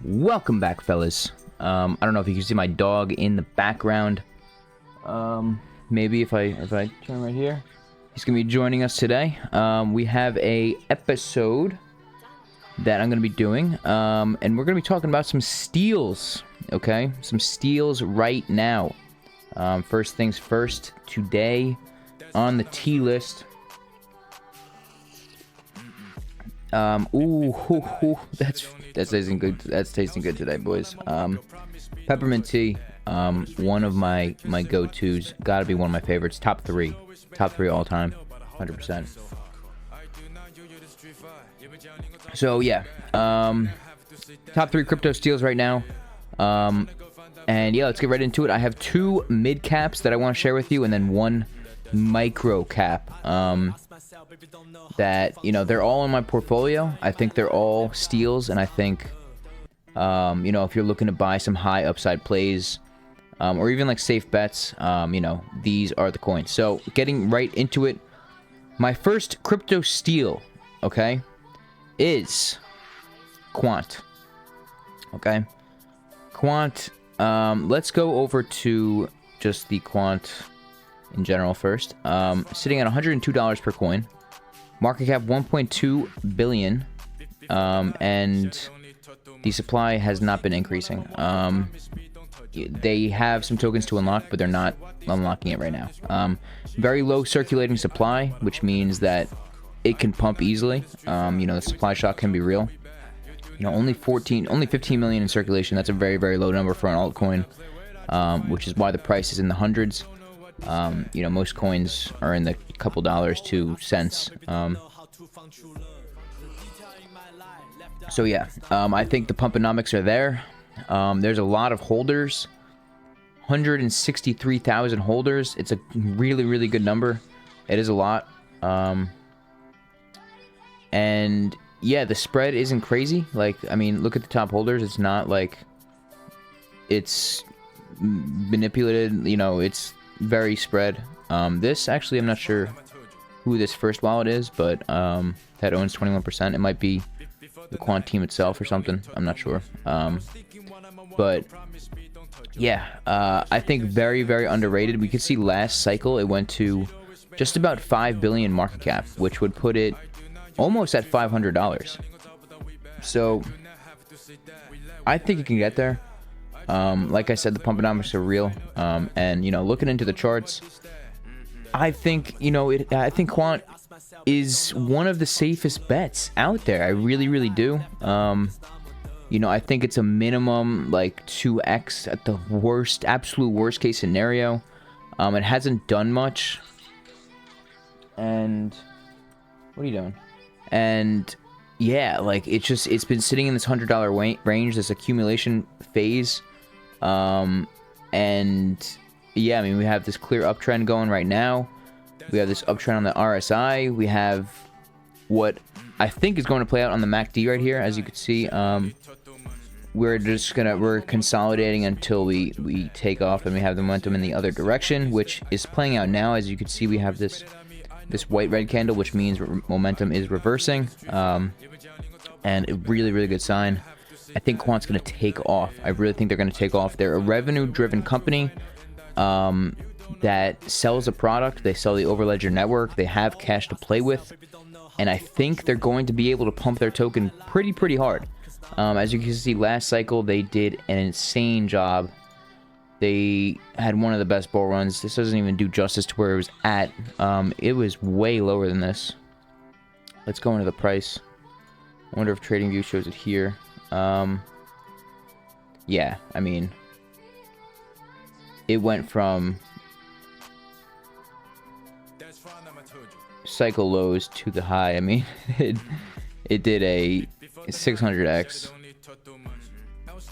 Welcome back, fellas. I don't know if you can see my dog in the background. Maybe if I turn right here, he's gonna be joining us today. We have a episode that I'm gonna be doing, and we're gonna be talking about some steals. Okay, some steals right now. First things first. Today on the T list. That's tasting good. That's tasting good today, boys. Peppermint tea, one of my go-tos. Gotta be one of my favorites. Top three all time, 100%. So yeah, top three crypto steals right now. And yeah, let's get right into it. I have two mid caps that I want to share with you, and then one micro cap. That, you know, they're all in my portfolio. I think they're all steals, and I think, you know, if you're looking to buy some high upside plays, or even like safe bets, you know, these are the coins. So getting right into it, my first crypto steal, okay, is Quant. Okay, Quant. Let's go over to just the Quant in general first. Sitting at $102 per coin. Market cap 1.2 billion, and the supply has not been increasing. They have some tokens to unlock, but they're not unlocking it right now. Very low circulating supply, which means that it can pump easily. You know, the supply shock can be real. You know, only 15 million in circulation. That's a very, very low number for an altcoin, which is why the price is in the hundreds. You know, most coins are in the couple dollars to cents. So yeah, I think the pumponomics are there. There's a lot of holders, 163,000 holders. It's a really, really good number. It is a lot. And yeah, the spread isn't crazy. Like, I mean, look at the top holders. It's not like it's manipulated, you know, it's very spread. This actually, I'm not sure who this first wallet is, but that owns 21%. It might be the Quant team itself or something. I'm not sure. But yeah, I think very, very underrated. We could see last cycle it went to just about 5 billion market cap, which would put it almost at $500. So I think it can get there. Like I said, the pumponomics are real. And, you know, looking into the charts, I think, you know, I think Quant is one of the safest bets out there. I really, really do. You know, I think it's a minimum, like, 2x at the worst, absolute worst case scenario. It hasn't done much. And what are you doing? And yeah, like, it's been sitting in this $100 range, this accumulation phase. And yeah, I mean, we have this clear uptrend going right now. We have this uptrend on the RSI. We have what I think is going to play out on the MACD right here, as you can see. We're consolidating until we take off, and we have the momentum in the other direction, which is playing out now. As you can see, we have this white red candle, which means momentum is reversing, and a really, really good sign. I think Quant's going to take off. I really think they're going to take off. They're a revenue-driven company that sells a product. They sell the Overledger network. They have cash to play with, and I think they're going to be able to pump their token pretty hard. As you can see, last cycle they did an insane job. They had one of the best bull runs. This doesn't even do justice to where it was at. It was way lower than this. Let's go into the price. I wonder if TradingView shows it here. Yeah, I mean, it went from cycle lows to the high. I mean, it did a 600x.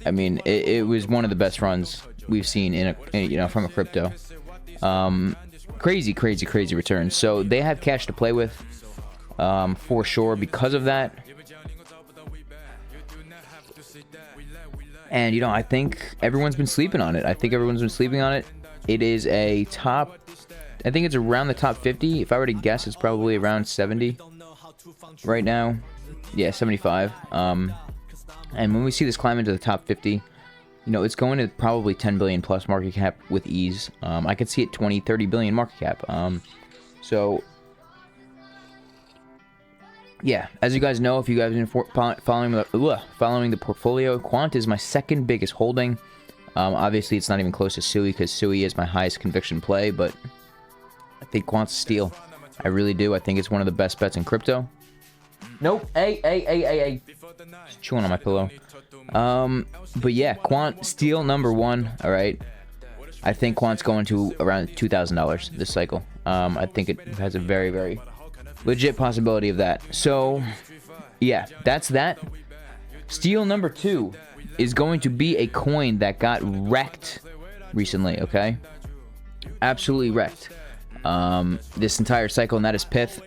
I mean, it was one of the best runs we've seen you know, from a crypto. Crazy returns. So they have cash to play with, for sure, because of that. And, you know, I think everyone's been sleeping on it. It is a top, I think it's around the top 50. If I were to guess, it's probably around 70 right now. Yeah, 75. And when we see this climb into the top 50, you know, it's going to probably 10 billion plus market cap with ease. I could see it 20, 30 billion market cap. So yeah, as you guys know, if you guys have been following the portfolio, Quant is my second biggest holding. Obviously, it's not even close to Sui, because Sui is my highest conviction play, but I think Quant's a steal. I really do. I think it's one of the best bets in crypto. Nope. Hey. Just chewing on my pillow. But yeah, Quant, steal number one. All right. I think Quant's going to around $2,000 this cycle. I think it has a very, very legit possibility of that. So yeah, that's that. Steal number two is going to be a coin that got wrecked recently, okay? Absolutely wrecked. This entire cycle, and that is Pith.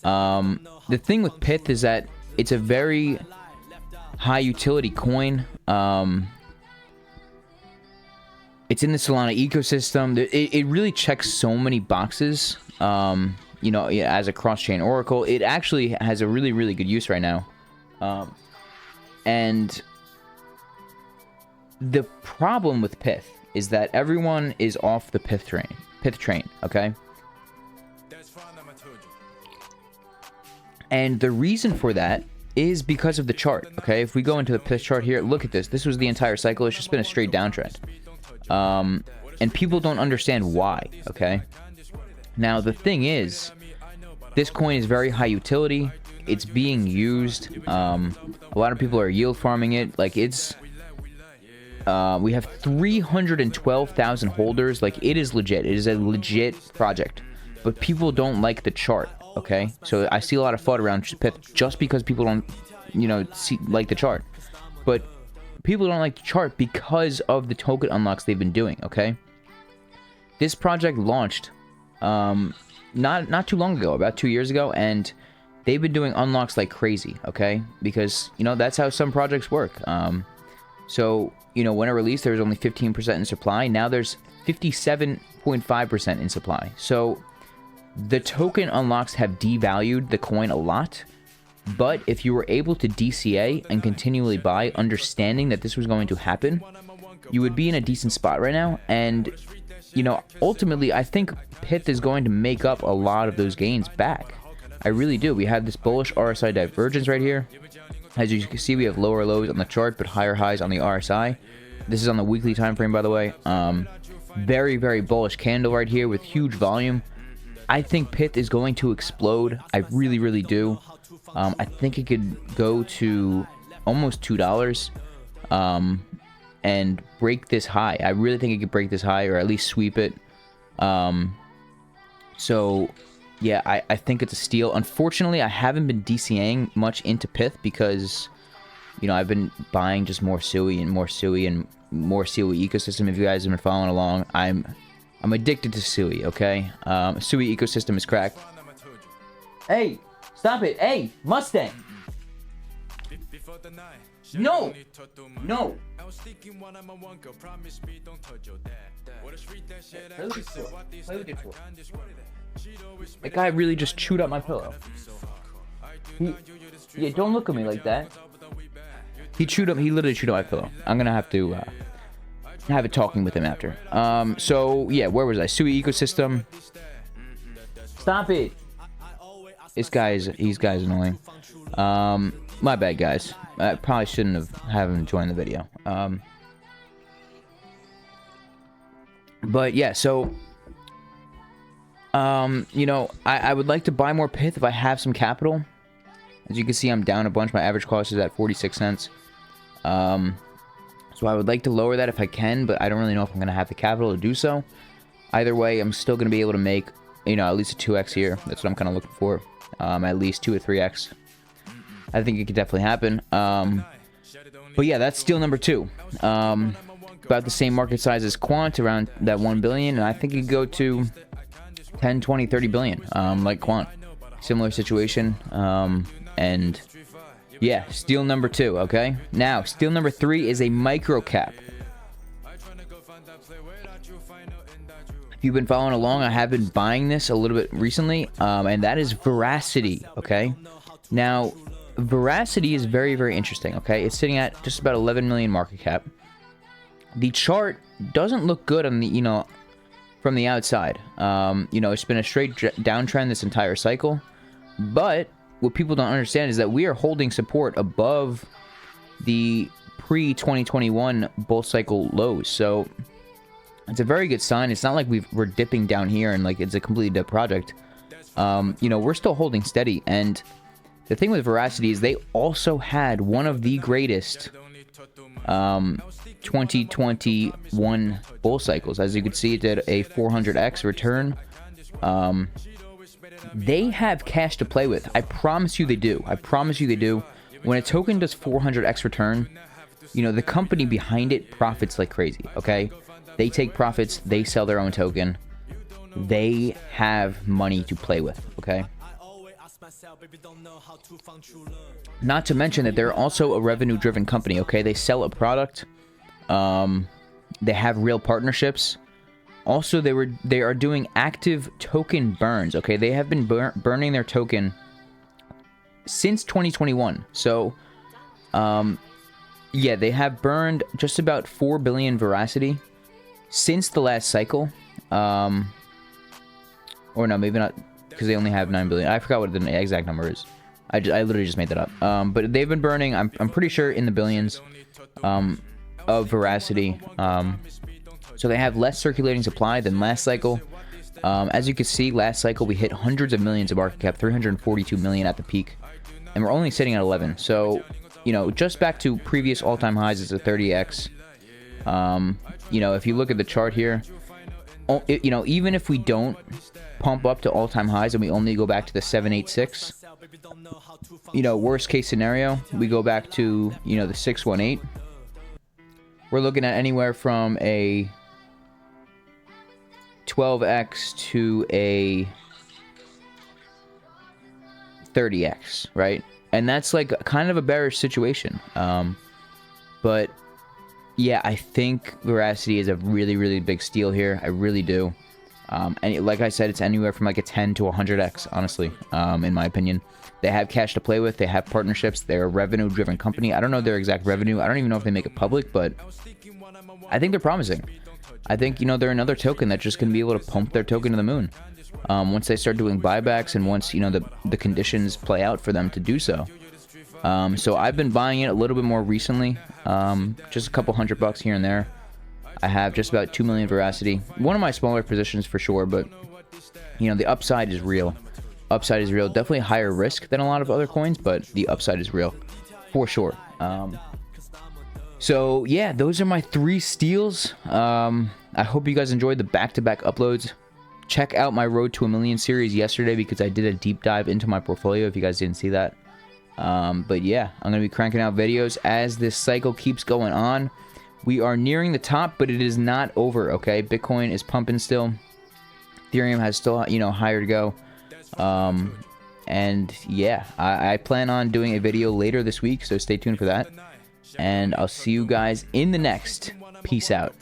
The thing with Pith is that it's a very high utility coin. It's in the Solana ecosystem. It really checks so many boxes. You know, as a cross-chain oracle, it actually has a really, really good use right now. And the problem with Pith is that everyone is off the Pith train, okay? And the reason for that is because of the chart, okay? If we go into the Pith chart here, look at this. This was the entire cycle. It's just been a straight downtrend. And people don't understand why, okay? Now, the thing is, this coin is very high utility. It's being used. A lot of people are yield farming it. Like, it's... we have 312,000 holders. Like, it is legit. It is a legit project. But people don't like the chart, okay? So I see a lot of FUD around Pith just because people don't, you know, like the chart. But people don't like the chart because of the token unlocks they've been doing, okay? This project launched not too long ago, about 2 years ago, and they've been doing unlocks like crazy, okay? Because, you know, that's how some projects work. So, you know, when it released, there was only 15% in supply. Now there's 57.5% in supply. So the token unlocks have devalued the coin a lot. But if you were able to DCA and continually buy, understanding that this was going to happen, you would be in a decent spot right now. And, you know, ultimately, I think Pith is going to make up a lot of those gains back. I really do. We have this bullish RSI divergence right here. As you can see, we have lower lows on the chart, but higher highs on the RSI. This is on the weekly time frame, by the way. Very, very bullish candle right here with huge volume. I think Pith is going to explode. I really, really do. I think it could go to almost $2 and break this high. I really think it could break this high, or at least sweep it. So yeah, I think it's a steal. Unfortunately, I haven't been DCAing much into Pith because, you know, I've been buying just more Sui and more Sui and more Sui ecosystem. If you guys have been following along, I'm addicted to Sui, okay? Sui ecosystem is cracked. Hey, stop it. Hey, Mustang. No. No. Play with it. That guy really just chewed up my pillow. Yeah, don't look at me like that. He literally chewed up my pillow. I'm gonna have to have a talking with him after. So yeah, where was I? Sui ecosystem. Stop it. This guy's annoying. My bad, guys. I probably shouldn't have him join the video. But yeah, so you know, I would like to buy more Pith if I have some capital. As you can see, I'm down a bunch. My average cost is at 46 cents. So I would like to lower that if I can, but I don't really know if I'm going to have the capital to do so. Either way, I'm still going to be able to make, you know, at least a 2x here. That's what I'm kind of looking for. At least 2 or 3x. I think it could definitely happen. But yeah, that's steal number 2. About the same market size as Quant, around that 1 billion. And I think it could go to 10, 20, 30 billion, like Quant. Similar situation. And yeah, steal number 2, okay? Now, steal number 3 is a micro cap. If you've been following along, I have been buying this a little bit recently, and that is Veracity, okay? Now, Veracity is very, very interesting, okay? It's sitting at just about 11 million market cap. The chart doesn't look good on the, you know, from the outside. You know, it's been a straight downtrend this entire cycle. But what people don't understand is that we are holding support above the pre-2021 bull cycle lows. So it's a very good sign. It's not like we're dipping down here and like it's a completely dead project. You know, we're still holding steady. And the thing with Veracity is they also had one of the greatest 2021 bull cycles. As you can see, it did a 400x return. They have cash to play with. I promise you they do. I promise you they do. When a token does 400x return, you know, the company behind it profits like crazy, okay? They take profits. They sell their own token. They have money to play with, okay? Not to mention that they're also a revenue-driven company, okay? They sell a product. They have real partnerships. Also, they are doing active token burns, okay? They have been burning their token since 2021. So, yeah, they have burned just about 4 billion Veracity since the last cycle. Or no, maybe not, because they only have 9 billion. I forgot what the exact number is. I literally just made that up. But they've been burning, I'm pretty sure, in the billions of Veracity. So they have less circulating supply than last cycle. As you can see, last cycle we hit hundreds of millions of market cap, 342 million at the peak. And we're only sitting at 11. So, you know, just back to previous all-time highs, it's a 30x. You know, if you look at the chart here, you know, even if we don't pump up to all-time highs and we only go back to the 786, you know, worst case scenario, we go back to, you know, the 618. We're looking at anywhere from a 12x to a 30x, right? And that's like kind of a bearish situation. But yeah, I think Veracity is a really, really big steal here. I really do. And like I said, it's anywhere from like a 10 to 100x, honestly, in my opinion. They have cash to play with. They have partnerships. They're a revenue-driven company. I don't know their exact revenue. I don't even know if they make it public, but I think they're promising. I think, you know, they're another token that's just going to be able to pump their token to the moon. Once they start doing buybacks and once, you know, the conditions play out for them to do so. So I've been buying it a little bit more recently. Just a couple $100 here and there. I have just about 2 million Veracity. One of my smaller positions for sure, but, you know, the upside is real. Upside is real. Definitely higher risk than a lot of other coins, but the upside is real for sure. So yeah, those are my 3 steals. I hope you guys enjoyed the back-to-back uploads. Check out my Road to a Million series yesterday because I did a deep dive into my portfolio if you guys didn't see that. But yeah, I'm going to be cranking out videos as this cycle keeps going on. We are nearing the top, but it is not over, okay? Bitcoin is pumping still. Ethereum has still, you know, higher to go. And yeah, I plan on doing a video later this week, so stay tuned for that. And I'll see you guys in the next. Peace out.